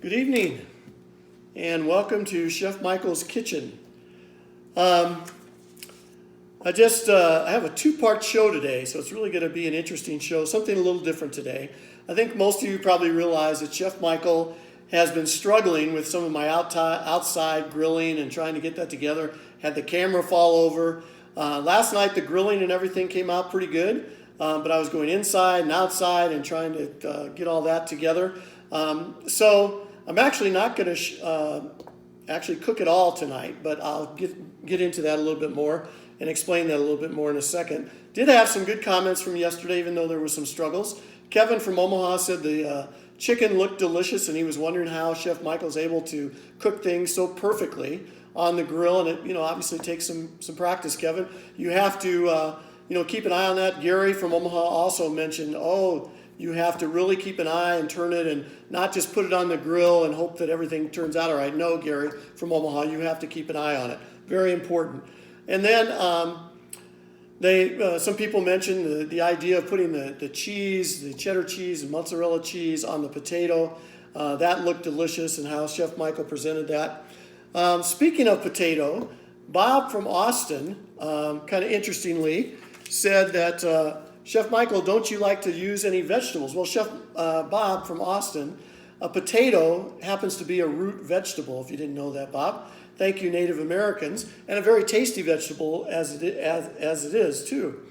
Good evening, and welcome to Chef Michael's Kitchen. I have a two-part show today, so it's really going to be an interesting show, something a little different today. I think most of you probably realize that Chef Michael has been struggling with some of my outside grilling and trying to get that together. Had the camera fall over. Last night the grilling and everything came out pretty good, but I was going inside and outside and trying to get all that together. So I'm actually not going to actually cook it all tonight, but I'll get into that a little bit more and explain that a little bit more in a second. Did have some good comments from yesterday, even though there were some struggles. Kevin from Omaha said the chicken looked delicious, and he was wondering how Chef Michael's able to cook things so perfectly on the grill, and it obviously takes some practice, Kevin. You have to keep an eye on that. Gary from Omaha also mentioned, you have to really keep an eye and turn it and not just put it on the grill and hope that everything turns out all right. No, Gary from Omaha, you have to keep an eye on it. Very important. And then some people mentioned the idea of putting the cheese, the cheddar cheese and mozzarella cheese on the potato. That looked delicious, and how Chef Michael presented that. Speaking of potato, Bob from Austin, kind of interestingly, said that Chef Michael, don't you like to use any vegetables? Well, Chef Bob from Austin, a potato happens to be a root vegetable, if you didn't know that, Bob. Thank you, Native Americans. And a very tasty vegetable as it is, too.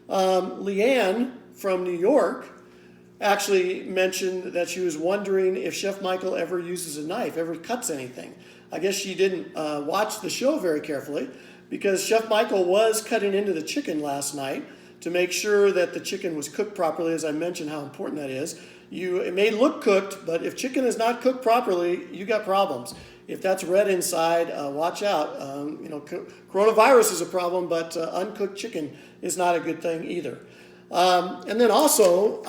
Leanne from New York actually mentioned that she was wondering if Chef Michael ever uses a knife, ever cuts anything. I guess she didn't watch the show very carefully, because Chef Michael was cutting into the chicken last night to make sure that the chicken was cooked properly, as I mentioned how important that is. It may look cooked, but if chicken is not cooked properly, you got problems. If that's red inside, watch out. Coronavirus is a problem, but uncooked chicken is not a good thing either. And then also,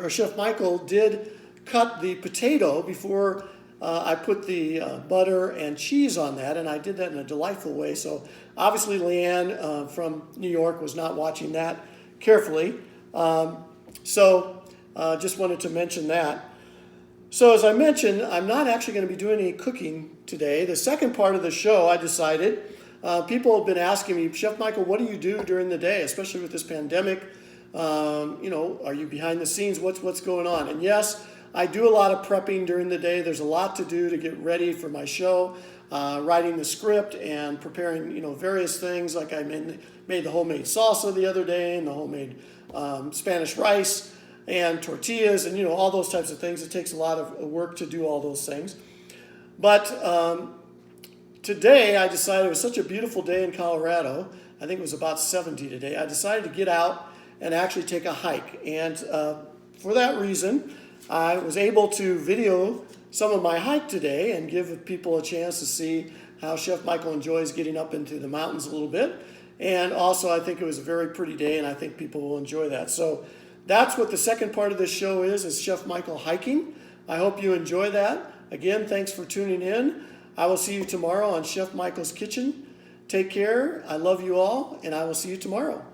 Chef Michael did cut the potato before I put the butter and cheese on that, and I did that in a delightful way. So obviously Leanne from New York was not watching that carefully. Just wanted to mention that. So as I mentioned, I'm not actually going to be doing any cooking today. The second part of the show, I decided, people have been asking me, Chef Michael, what do you do during the day, especially with this pandemic? Are you behind the scenes? What's going on? And yes, I do a lot of prepping during the day. There's a lot to do to get ready for my show, writing the script and preparing, various things. Like I made the homemade salsa the other day, and the homemade Spanish rice and tortillas, and all those types of things. It takes a lot of work to do all those things. But today I decided, it was such a beautiful day in Colorado. I think it was about 70 today. I decided to get out and actually take a hike. And for that reason, I was able to video some of my hike today and give people a chance to see how Chef Michael enjoys getting up into the mountains a little bit. And also, I think it was a very pretty day, and I think people will enjoy that. So that's what the second part of this show is Chef Michael hiking. I hope you enjoy that. Again, thanks for tuning in. I will see you tomorrow on Chef Michael's Kitchen. Take care. I love you all, and I will see you tomorrow.